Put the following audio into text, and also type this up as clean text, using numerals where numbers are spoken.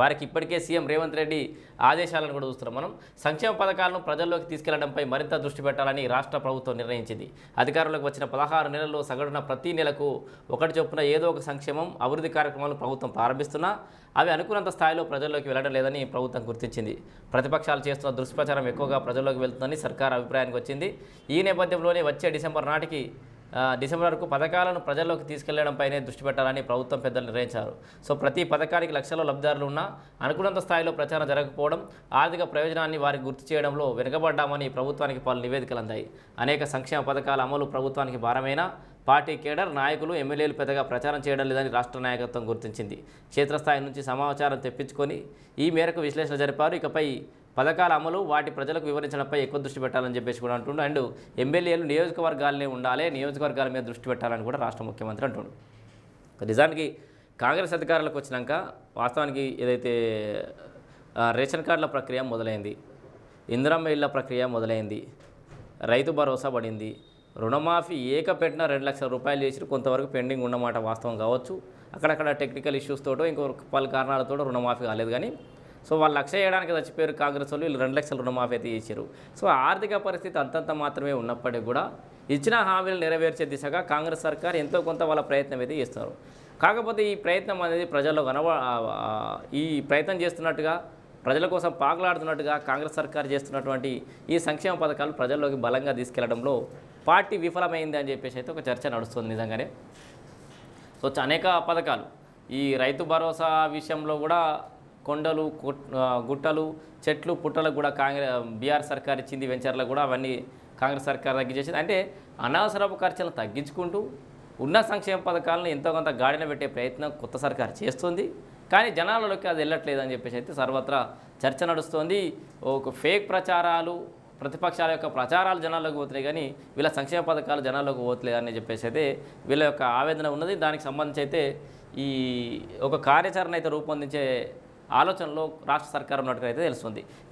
వారికి ఇప్పటికే సీఎం రేవంత్ రెడ్డి ఆదేశాలను కూడా చూస్తున్నాం. మనం సంక్షేమ పథకాలను ప్రజల్లోకి తీసుకెళ్లడంపై మరింత దృష్టి పెట్టాలని రాష్ట్ర ప్రభుత్వం నిర్ణయించింది. అధికారంలోకి వచ్చిన 16 నెలల్లో సగటున ప్రతి నెలకు ఒకటి చొప్పున ఏదో ఒక సంక్షేమం అభివృద్ధి కార్యక్రమాలను ప్రభుత్వం ప్రారంభిస్తున్నా అవి అనుకున్నంత స్థాయిలో ప్రజల్లోకి వెళ్లడం లేదని ప్రభుత్వం గుర్తించింది. ప్రతిపక్షాలు చేస్తున్న దుష్ప్రచారం ఎక్కువగా ప్రజల్లోకి వెళ్తుందని సర్కార్ అభిప్రాయానికి వచ్చింది. ఈ నేపథ్యంలోనే వచ్చే డిసెంబర్ నాటికి డిసెంబర్ వరకు పథకాలను ప్రజల్లోకి తీసుకెళ్లడంపైనే దృష్టి పెట్టాలని ప్రభుత్వం పెద్దలు నిర్ణయించారు. సో ప్రతి పథకానికి లక్షల లబ్ధిదారులు ఉన్నా అనుకున్నంత స్థాయిలో ప్రచారం జరగకపోవడం, ఆర్థిక ప్రయోజనాన్ని వారికి గుర్తు చేయడంలో వెనుకబడ్డామని ప్రభుత్వానికి పలు నివేదికలు అందాయి. అనేక సంక్షేమ పథకాల అమలు ప్రభుత్వానికి భారమైనా పార్టీ కేడర్ నాయకులు ఎమ్మెల్యేలు పెద్దగా ప్రచారం చేయడం లేదని రాష్ట్ర నాయకత్వం గుర్తించింది. క్షేత్రస్థాయి నుంచి సమాచారం తెప్పించుకొని ఈ మేరకు విశ్లేషణ జరిపారు. ఇకపై పథకాల అమలు వాటి ప్రజలకు వివరించడంపై ఎక్కువ దృష్టి పెట్టాలని చెప్పేసి కూడా అంటుండు. అండ్ ఎమ్మెల్యేలు నియోజకవర్గాలనే ఉండాలి, నియోజకవర్గాల మీద దృష్టి పెట్టాలని కూడా రాష్ట్ర ముఖ్యమంత్రి అంటుండు. నిజానికి కాంగ్రెస్ అధికారులకు వచ్చినాక వాస్తవానికి ఏదైతే రేషన్ కార్డుల ప్రక్రియ మొదలైంది, ఇందిరమ్మ ఇళ్ల ప్రక్రియ మొదలైంది, రైతు భరోసా పడింది, రుణమాఫీ ఏకపెట్టిన 2 లక్షల రూపాయలు చేసి కొంతవరకు పెండింగ్ ఉన్నమాట వాస్తవం కావచ్చు. అక్కడక్కడ టెక్నికల్ ఇష్యూస్ తోటో ఇంకో పలు కారణాలతో రుణమాఫీ కాలేదు. కానీ సో వాళ్ళు లక్ష చేయడానికి చచ్చిపోయారు కాంగ్రెస్ వాళ్ళు, వీళ్ళు 2 లక్షల రుణమాఫీ అయితే చేశారు. సో ఆర్థిక పరిస్థితి అంతంత మాత్రమే ఉన్నప్పటికీ కూడా ఇచ్చిన హామీలు నెరవేర్చే దిశగా కాంగ్రెస్ సర్కార్ ఎంతో కొంత వాళ్ళ ప్రయత్నం అయితే చేస్తున్నారు. కాకపోతే ఈ ప్రయత్నం అనేది ప్రజల్లో ఈ ప్రయత్నం చేస్తున్నట్టుగా ప్రజల కోసం పాకులాడుతున్నట్టుగా కాంగ్రెస్ సర్కార్ చేస్తున్నటువంటి ఈ సంక్షేమ పథకాలు ప్రజల్లోకి బలంగా తీసుకెళ్లడంలో పార్టీ విఫలమైంది అని చెప్పేసి అయితే ఒక చర్చ నడుస్తుంది నిజంగానే. సో అనేక పథకాలు ఈ రైతు భరోసా విషయంలో కూడా కొండలు గుట్టలు చెట్లు పుట్టలకు కూడా బీఆర్ సర్కార్ ఇచ్చింది, వెంచర్లకు కూడా అవన్నీ కాంగ్రెస్ సర్కార్ తగ్గించేసింది. అంటే అనవసరపు ఖర్చులను తగ్గించుకుంటూ ఉన్న సంక్షేమ పథకాలను ఎంతో కొంత గాడిన పెట్టే ప్రయత్నం కొత్త సర్కార్ చేస్తుంది. కానీ జనాలలోకి అది వెళ్ళట్లేదు అని చెప్పేసి అయితే సర్వత్రా చర్చ నడుస్తోంది. ఒక ఫేక్ ప్రచారాలు, ప్రతిపక్షాల యొక్క ప్రచారాలు జనాల్లోకి పోతున్నాయి, కానీ వీళ్ళ సంక్షేమ పథకాలు జనాల్లోకి పోతలేదు అని చెప్పేసి అయితే వీళ్ళ యొక్క ఆవేదన ఉన్నది. దానికి సంబంధించి అయితే ఈ ఒక కార్యాచరణ అయితే రూపొందించే ఆలోచనలో రాష్ట్ర సర్కారు ఉన్నట్టుగా అయితే తెలుస్తుంది.